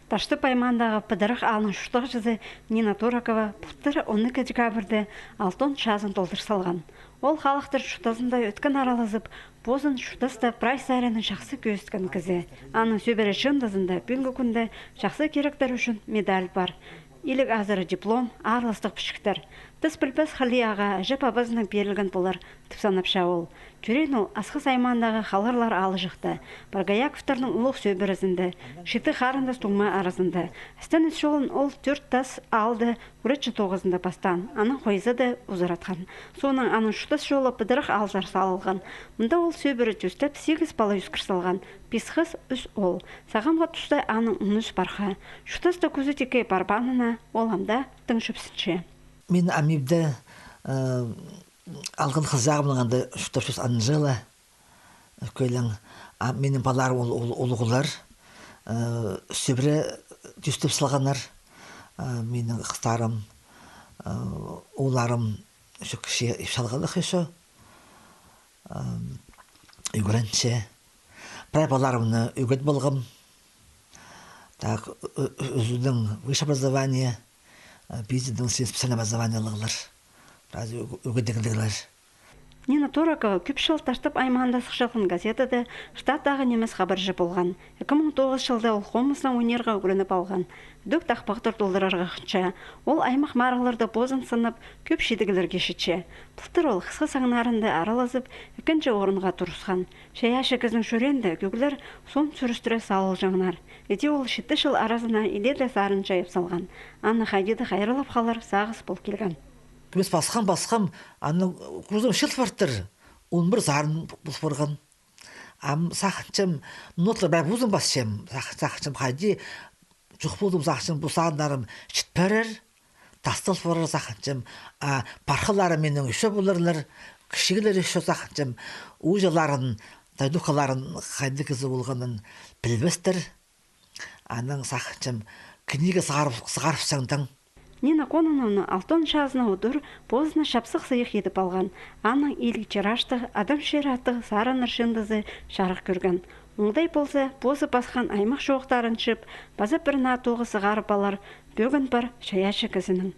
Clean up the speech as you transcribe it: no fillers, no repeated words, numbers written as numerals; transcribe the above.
Ташты паймандағы пыдырық алын шұштық жызы Нина Туракова бұлттыры 12 декабрді алтын шазын толтыр салған. Ол халықтыр шұтазында өткен аралызып, бозын шұтасты прай сайраны жақсы көсткен кізі. Аның сөбері шындызында бүгінгі күнді жақсы керектер үшін медаль бар. Илік азыры диплом, арлыстық пішіктер. Тыс білпіз халияға жып абызының берілген болар түпсанып шауыл. Түрен ол асқыз аймандағы халырлар алы жықты. Баргаяковтардың ұлық сөбірізінде, шиты қарындас туңма арасында. Істен жолын ол 4 тас алды, үрітші 9-ында бастан. Аның қойзы да ұзыратқан. Соның аның шұтас жолы пыдырық алжар салылған. Мұнда ол сөбірі жүстеп 8 бала үскір салған. Писқыз үш ол. Сағамға тұстай аның ұныш барха. Шұтаста көзі теке барбанына оламда тың шөпсінше. Мен амибді алғын қызағымлығанды шұташыз Анжела көйлің. Менің балар олығылар. Сөбірі жүстіп салғанар. Менің қыстарым, оларым кіші шалғалық еші. Үйгірінше. Прай баларымны үйгіт болғым. Өзінің выше образование, бизнесдің специальное образование алығылар. Үгідігілер. Нина Туракова көпшіл таштып аймағында сықшылғын газетады штаттағы немес хабаржы болған. 2009 жылда ол қомысынан өнерға өкірініп алған. Дөк тақпақтыр толдырарға қытша. Ол аймақ марғыларды бозын сынып, көп шедігілерге шетше. Бұлтыр ол қысқы саңнарында аралазып, екінші орынға тұрысқан. Шаяшы кіздің шөренді көкілер сон сүрістірі салыл жаңнар. Еде ол шетті жыл аразына иледі сарын жайып салған. Аны қайдеді қайрылып қалар сағыз бұл келген. Біз басқам, аны күрізім шылт бартыр. Он бір зарын бұл бұрған. Сақынчым, нотлар бәй бұзым басшым. Сақынчым қайди, жүқ болдым сақынчым, бұл сағындарым шытпәрір. Тастыл бұрыр сақынчым. Парқылары менің үші болырлар. Кішігілер үші сақынчым. Ұжыларын, дайдуқаларын қайды кізі болғанын білбестір. Аның сақынчым, книга сығарып саңдың. Нина Кононовны алтын шазына ұдыр бозына шапсық сыйық едіп алған. Аның елгічер аштығы, адам шер аттығы сарыныр шындызы жарық көрген. Оңдай болса, бозы басқан аймақ жоқтарын шып, базы бірін атуғы сығарып алар, бөгін бар шаяшы кізінің.